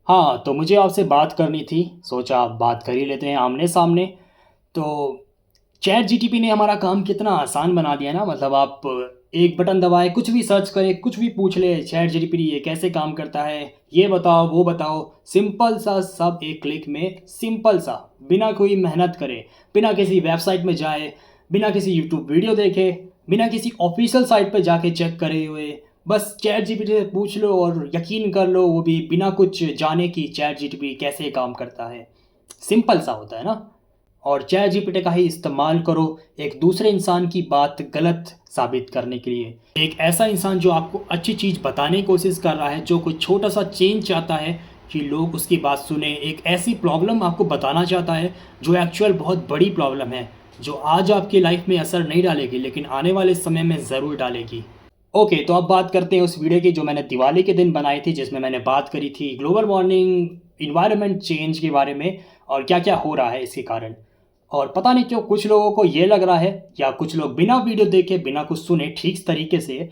हाँ, तो मुझे आपसे बात करनी थी, सोचा आप बात कर ही लेते हैं आमने-सामने। तो चैट जीटीपी ने हमारा काम कितना आसान बना दिया ना, मतलब आप एक बटन दबाएँ, कुछ भी सर्च करें, कुछ भी पूछ लें, चैट जीटीपी ये कैसे काम करता है, ये बताओ, वो बताओ। सिंपल सा सब एक क्लिक में, सिंपल सा, बिना कोई मेहनत करे, बिना किसी वेबसाइट में जाए, बिना किसी यूट्यूब वीडियो देखे, बिना किसी ऑफ़िशियल साइट पे जाके चेक करे हुए, बस चैट जीपीटी से पूछ लो और यकीन कर लो, वो भी बिना कुछ जाने कि चैट जीटीपी कैसे काम करता है। सिंपल सा होता है ना? और चैट जीपीटी का ही इस्तेमाल करो एक दूसरे इंसान की बात गलत साबित करने के लिए। एक ऐसा इंसान जो आपको अच्छी चीज़ बताने की कोशिश कर रहा है, जो कोई छोटा सा चेंज चाहता है कि लोग उसकी बात सुने, एक ऐसी प्रॉब्लम आपको बताना चाहता है जो एक्चुअल बहुत बड़ी प्रॉब्लम है, जो आज आपकी लाइफ में असर नहीं डालेगी लेकिन आने वाले समय में ज़रूर डालेगी। ओके, तो अब बात करते हैं उस वीडियो की जो मैंने दिवाली के दिन बनाई थी, जिसमें मैंने बात करी थी ग्लोबल वार्मिंग, इन्वायरमेंट चेंज के बारे में और क्या-क्या हो रहा है इसके कारण। और पता नहीं क्यों कुछ लोगों को ये लग रहा है, या कुछ लोग बिना वीडियो देखे, बिना कुछ सुने ठीक तरीके से,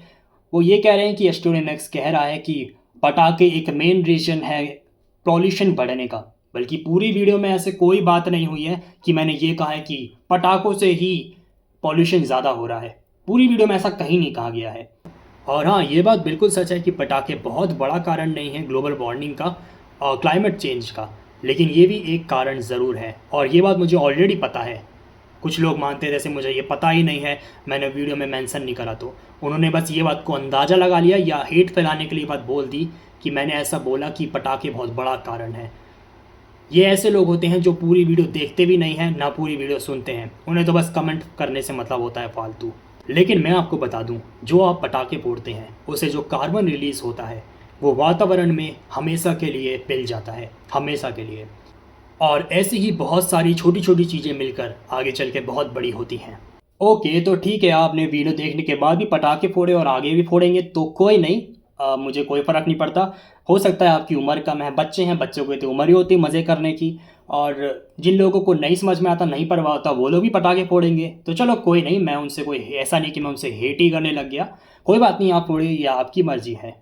वो ये कह रहे हैं कि एस्ट्रोनॉमिक्स कह रहा है कि पटाखे एक मेन रीज़न है पॉल्यूशन बढ़ने का। बल्कि पूरी वीडियो में ऐसे कोई बात नहीं हुई है कि मैंने ये कहा है कि पटाखों से ही पॉल्यूशन ज़्यादा हो रहा है। पूरी वीडियो में ऐसा कहीं नहीं कहा गया है। और हाँ, ये बात बिल्कुल सच है कि पटाखे बहुत बड़ा कारण नहीं है ग्लोबल वार्मिंग का और क्लाइमेट चेंज का, लेकिन ये भी एक कारण ज़रूर है और ये बात मुझे ऑलरेडी पता है। कुछ लोग मानते हैं जैसे मुझे ये पता ही नहीं है, मैंने वीडियो में मेंशन नहीं करा, तो उन्होंने बस ये बात को अंदाज़ा लगा लिया या हेट फैलाने के लिए बात बोल दी कि मैंने ऐसा बोला कि पटाखे बहुत बड़ा कारण है। ये ऐसे लोग होते हैं जो पूरी वीडियो देखते भी नहीं हैं, ना पूरी वीडियो सुनते हैं, उन्हें तो बस कमेंट करने से मतलब होता है फालतू। लेकिन मैं आपको बता दूं, जो आप पटाखे फोड़ते हैं उससे जो कार्बन रिलीज़ होता है वो वातावरण में हमेशा के लिए मिल जाता है, हमेशा के लिए। और ऐसी ही बहुत सारी छोटी छोटी चीज़ें मिलकर आगे चल के बहुत बड़ी होती हैं। ओके, तो ठीक है, आपने वीडियो देखने के बाद भी पटाखे फोड़े और आगे भी फोड़ेंगे तो कोई नहीं, मुझे कोई फ़र्क नहीं पड़ता। हो सकता है आपकी उम्र कम है, बच्चे हैं, बच्चों की तो उम्र ही होती है मज़े करने की। और जिन लोगों को नहीं समझ में आता, नहीं परवाह होता, वो लोग भी पटाखे फोड़ेंगे, तो चलो कोई नहीं, मैं उनसे कोई ऐसा नहीं कि मैं उनसे हेट ही करने लग गया। कोई बात नहीं, आप फोड़िए, ये आपकी मर्ज़ी है।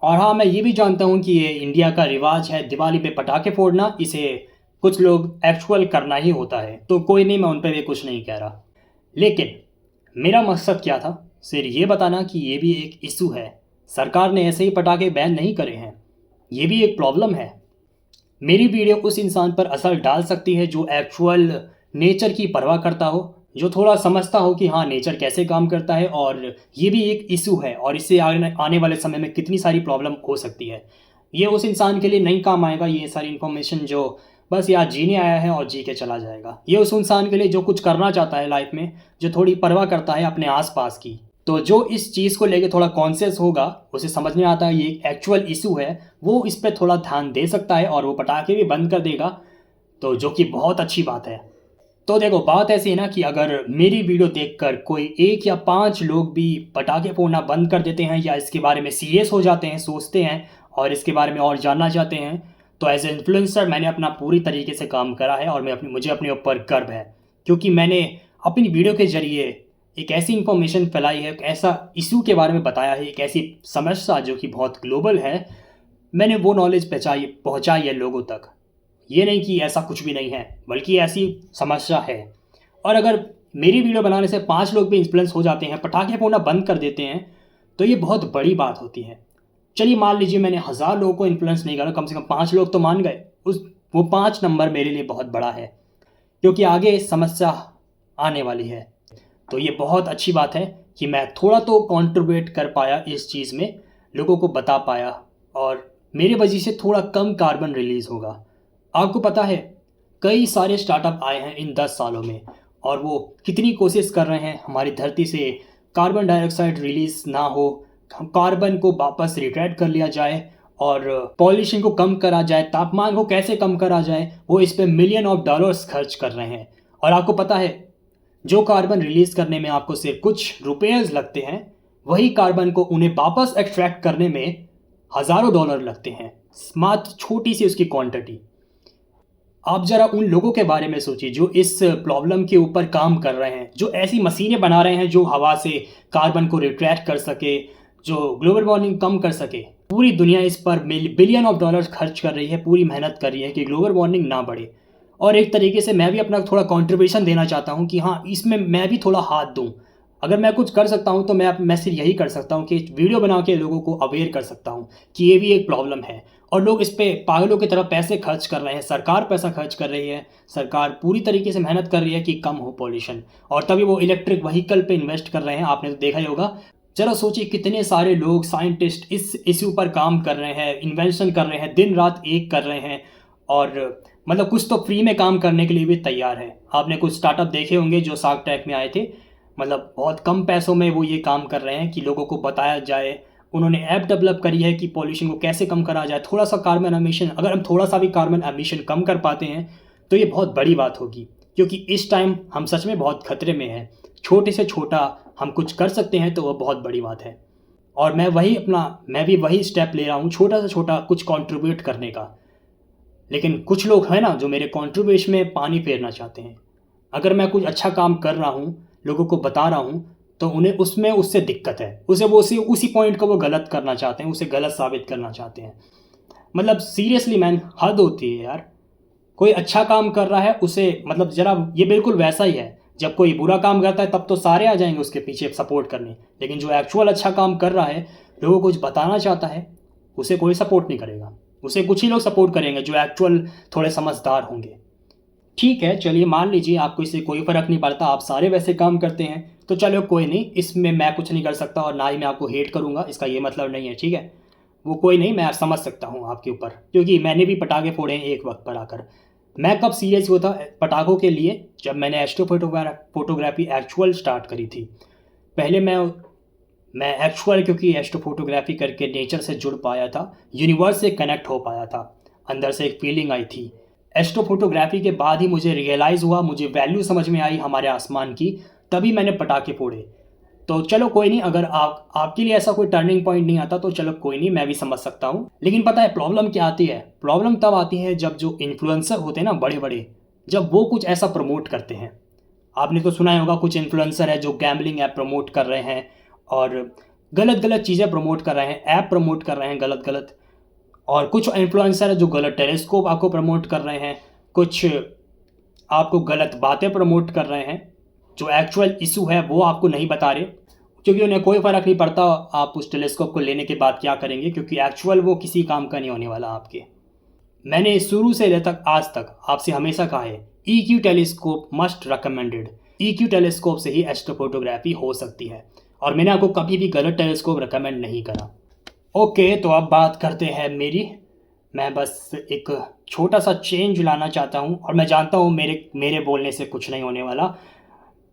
और हाँ, मैं ये भी जानता हूँ कि ये इंडिया का रिवाज है दिवाली पे पटाखे फोड़ना, इसे कुछ लोग एक्चुअल करना ही होता है, तो कोई नहीं, मैं उन पे भी कुछ नहीं कह रहा। लेकिन मेरा मकसद क्या था, सिर्फ ये बताना कि ये भी एक इशू है। सरकार ने ऐसे ही पटाखे बैन नहीं करे हैं, ये भी एक प्रॉब्लम है। मेरी वीडियो उस इंसान पर असर डाल सकती है जो एक्चुअल नेचर की परवाह करता हो, जो थोड़ा समझता हो कि हाँ, नेचर कैसे काम करता है और ये भी एक इशू है और इससे आने आने वाले समय में कितनी सारी प्रॉब्लम हो सकती है। ये उस इंसान के लिए नहीं काम आएगा, ये सारी इन्फॉर्मेशन जो बस यहाँ जीने आया है और जी के चला जाएगा। ये उस इंसान के लिए जो कुछ करना चाहता है लाइफ में, जो थोड़ी परवाह करता है अपने आसपास की। तो जो इस चीज़ को लेके थोड़ा कॉन्शियस होगा, उसे समझ में आता है ये एक एक्चुअल इशू है, वो इस पे थोड़ा ध्यान दे सकता है और वो पटाखे भी बंद कर देगा, तो जो कि बहुत अच्छी बात है। तो देखो, बात ऐसी है ना कि अगर मेरी वीडियो देखकर कोई 1 या 5 लोग भी पटाखे फोड़ना बंद कर देते हैं या इसके बारे में सीरियस हो जाते हैं, सोचते हैं और इसके बारे में और जानना चाहते हैं, तो एज़ ए इन्फ्लुएंसर मैंने अपना पूरी तरीके से काम करा है और मुझे अपने ऊपर गर्व है। क्योंकि मैंने अपनी वीडियो के ज़रिए एक ऐसी इन्फॉर्मेशन फैलाई है, एक ऐसा इश्यू के बारे में बताया है, एक ऐसी समस्या जो कि बहुत ग्लोबल है, मैंने वो नॉलेज पहुँचाई है लोगों तक। ये नहीं कि ऐसा कुछ भी नहीं है, बल्कि ऐसी समस्या है। और अगर मेरी वीडियो बनाने से 5 लोग भी इन्फ्लुएंस हो जाते हैं, पटाखे फोड़ना बंद कर देते हैं, तो ये बहुत बड़ी बात होती है। चलिए मान लीजिए मैंने 1000 लोगों को इन्फ्लुएंस नहीं करा, कम से कम 5 लोग तो मान गए, उस वो 5 नंबर मेरे लिए बहुत बड़ा है, क्योंकि आगे समस्या आने वाली है। तो ये बहुत अच्छी बात है कि मैं थोड़ा तो कंट्रीब्यूट कर पाया इस चीज़ में, लोगों को बता पाया और मेरे वजह से थोड़ा कम कार्बन रिलीज़ होगा। आपको पता है, कई सारे स्टार्टअप आए हैं इन 10 सालों में और वो कितनी कोशिश कर रहे हैं हमारी धरती से कार्बन डाइऑक्साइड रिलीज़ ना हो, कार्बन को वापस रिट्रैक्ट कर लिया जाए और पॉल्यूशन को कम करा जाए, तापमान को कैसे कम करा जाए, वो इस पे मिलियन ऑफ डॉलर्स खर्च कर रहे हैं। और आपको पता है, जो कार्बन रिलीज़ करने में आपको सिर्फ कुछ रुपएज लगते हैं, वही कार्बन को उन्हें वापस एक्सट्रैक्ट करने में हज़ारों डॉलर लगते हैं, मात्र छोटी सी उसकी क्वांटिटी। आप ज़रा उन लोगों के बारे में सोचिए जो इस प्रॉब्लम के ऊपर काम कर रहे हैं, जो ऐसी मशीनें बना रहे हैं जो हवा से कार्बन को रिट्रैक्ट कर सके, जो ग्लोबल वार्मिंग कम कर सके। पूरी दुनिया इस पर बिलियन ऑफ डॉलर्स खर्च कर रही है, पूरी मेहनत कर रही है कि ग्लोबल वार्मिंग ना बढ़े। और एक तरीके से मैं भी अपना थोड़ा कंट्रीब्यूशन देना चाहता हूँ कि हाँ, इसमें मैं भी थोड़ा हाथ दूँ। अगर मैं कुछ कर सकता हूँ तो मैं सिर्फ यही कर सकता हूँ कि वीडियो बना के लोगों को अवेयर कर सकता हूँ कि ये भी एक प्रॉब्लम है। और लोग इस पे पागलों की तरह पैसे खर्च कर रहे हैं, सरकार पैसा खर्च कर रही है, सरकार पूरी तरीके से मेहनत कर रही है कि कम हो पॉल्यूशन, और तभी वो इलेक्ट्रिक व्हीकल पे इन्वेस्ट कर रहे हैं। आपने तो देखा ही होगा। ज़रा सोचिए कितने सारे लोग साइंटिस्ट इस इश्यू पर काम कर रहे हैं, इन्वेंशन कर रहे हैं, दिन रात एक कर रहे हैं, और मतलब कुछ तो फ्री में काम करने के लिए भी तैयार है। आपने कुछ स्टार्टअप देखे होंगे जो शार्क टैंक में आए थे, मतलब बहुत कम पैसों में वो ये काम कर रहे हैं कि लोगों को बताया जाए। उन्होंने ऐप डेवलप करी है कि पॉल्यूशन को कैसे कम करा जाए। थोड़ा सा कार्बन एमिशन, अगर हम थोड़ा सा भी कार्बन एमिशन कम कर पाते हैं तो ये बहुत बड़ी बात होगी, क्योंकि इस टाइम हम सच में बहुत खतरे में हैं। छोटे से छोटा हम कुछ कर सकते हैं तो वह बहुत बड़ी बात है। और मैं भी वही स्टेप ले रहा हूँ, छोटा से छोटा कुछ कंट्रीब्यूट करने का। लेकिन कुछ लोग हैं ना जो मेरे कंट्रीब्यूशन में पानी फेरना चाहते हैं। अगर मैं कुछ अच्छा काम कर रहा हूँ, लोगों को बता रहा हूँ, तो उन्हें उसमें उससे दिक्कत है। वो उसी पॉइंट को वो गलत करना चाहते हैं, उसे गलत साबित करना चाहते हैं। मतलब सीरियसली मैन, हद होती है यार। कोई अच्छा काम कर रहा है उसे, मतलब ज़रा ये बिल्कुल वैसा ही है, जब कोई बुरा काम करता है तब तो सारे आ जाएंगे उसके पीछे सपोर्ट करने। लेकिन जो एक्चुअल अच्छा काम कर रहा है, लोगों को कुछ बताना चाहता है, उसे कोई सपोर्ट नहीं करेगा। उसे कुछ ही लोग सपोर्ट करेंगे जो एक्चुअल थोड़े समझदार होंगे। ठीक है, चलिए मान लीजिए आपको इससे कोई फ़र्क नहीं पड़ता, आप सारे वैसे काम करते हैं, तो चलो कोई नहीं, इसमें मैं कुछ नहीं कर सकता और ना ही मैं आपको हेट करूँगा, इसका ये मतलब नहीं है, ठीक है। वो कोई नहीं, मैं समझ सकता हूँ आपके ऊपर, क्योंकि मैंने भी पटाखे फोड़े हैं एक वक्त पर आकर। मैं कब सीरियस हुआ था पटाखों के लिए, जब मैंने एस्ट्रो फोटोग्राफी एक्चुअल स्टार्ट करी थी। पहले मैं एक्चुअल, क्योंकि एस्ट्रो फोटोग्राफी करके नेचर से जुड़ पाया था, यूनिवर्स से कनेक्ट हो पाया था, अंदर से एक फीलिंग आई थी। एस्ट्रो फोटोग्राफी के बाद ही मुझे रियलाइज़ हुआ, मुझे वैल्यू समझ में आई हमारे आसमान की, तभी मैंने पटाखे फोड़े। तो चलो कोई नहीं, अगर आपके लिए ऐसा कोई टर्निंग पॉइंट नहीं आता तो चलो कोई नहीं, मैं भी समझ सकता हूँ। लेकिन पता है प्रॉब्लम क्या आती है? प्रॉब्लम तब आती है जब जो इन्फ्लुएंसर होते हैं ना, बड़े बड़े, जब वो कुछ ऐसा प्रमोट करते हैं। आपने तो सुना ही होगा, कुछ इन्फ्लुएंसर है जो गैम्बलिंग ऐप प्रमोट कर रहे हैं और गलत गलत चीज़ें प्रमोट कर रहे हैं, ऐप प्रमोट कर रहे हैं गलत गलत। और कुछ इन्फ्लुएंसर है जो गलत टेलीस्कोप आपको प्रमोट कर रहे हैं, कुछ आपको गलत बातें प्रमोट कर रहे हैं, जो एक्चुअल इशू है वो आपको नहीं बता रहे, क्योंकि उन्हें कोई फ़र्क नहीं पड़ता आप उस टेलीस्कोप को लेने के बाद क्या करेंगे, क्योंकि एक्चुअल वो किसी काम का नहीं होने वाला आपके। मैंने शुरू से ले तक आज तक आपसे हमेशा कहा है, EQ telescope must recommended. EQ telescope से ही एस्ट्रोफोटोग्राफी हो सकती है, और मैंने आपको कभी भी गलत टेलीस्कोप रिकमेंड नहीं करा। ओके, तो अब बात करते हैं मेरी। मैं बस एक छोटा सा चेंज लाना चाहता हूँ, और मैं जानता हूँ मेरे मेरे बोलने से कुछ नहीं होने वाला।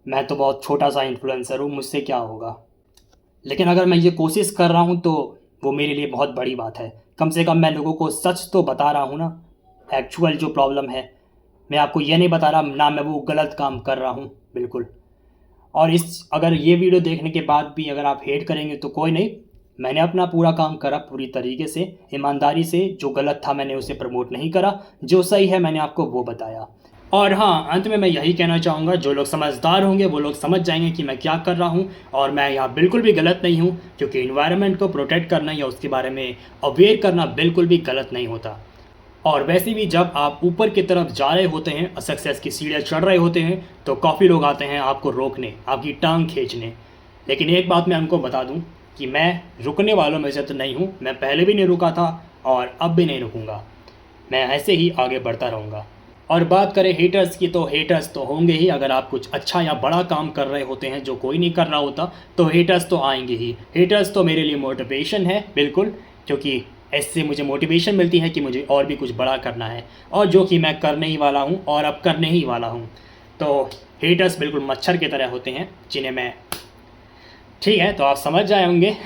मैं तो बहुत छोटा सा इन्फ्लुएंसर हूँ, मुझसे क्या होगा। लेकिन अगर मैं ये कोशिश कर रहा हूँ तो वो मेरे लिए बहुत बड़ी बात है। कम से कम मैं लोगों को सच तो बता रहा हूँ ना, एक्चुअल जो प्रॉब्लम है। मैं आपको ये नहीं बता रहा ना मैं वो गलत काम कर रहा हूँ, बिल्कुल। और अगर ये वीडियो देखने के बाद भी अगर आप हेट करेंगे तो कोई नहीं, मैंने अपना पूरा काम करा पूरी तरीके से, ईमानदारी से। जो गलत था मैंने उसे प्रमोट नहीं करा, जो सही है मैंने आपको वो बताया। और हाँ, अंत में मैं यही कहना चाहूँगा, जो लोग समझदार होंगे वो लोग समझ जाएंगे कि मैं क्या कर रहा हूँ, और मैं यहाँ बिल्कुल भी गलत नहीं हूँ, क्योंकि इन्वायरमेंट को प्रोटेक्ट करना या उसके बारे में अवेयर करना बिल्कुल भी गलत नहीं होता। और वैसे भी जब आप ऊपर की तरफ जा रहे होते हैं, सक्सेस की सीढ़ियाँ चढ़ रहे होते हैं, तो काफ़ी लोग आते हैं आपको रोकने, आपकी टांग खींचने। लेकिन एक बात मैं उनको बता दूं कि मैं रुकने वालों में से तो नहीं हूं। मैं पहले भी नहीं रुका था और अब भी नहीं रुकूंगा। मैं ऐसे ही आगे बढ़ता रहूँगा। और बात करें हेटर्स की, तो हेटर्स तो होंगे ही। अगर आप कुछ अच्छा या बड़ा काम कर रहे होते हैं जो कोई नहीं कर रहा होता, तो हेटर्स तो आएंगे ही। हेटर्स तो मेरे लिए मोटिवेशन है, बिल्कुल, क्योंकि इससे मुझे मोटिवेशन मिलती है कि मुझे और भी कुछ बड़ा करना है, और जो कि मैं करने ही वाला हूँ और अब करने ही वाला हूँ। तो हेटर्स बिल्कुल मच्छर की तरह होते हैं जिन्हें मैं, ठीक है, तो आप समझ जाए होंगे।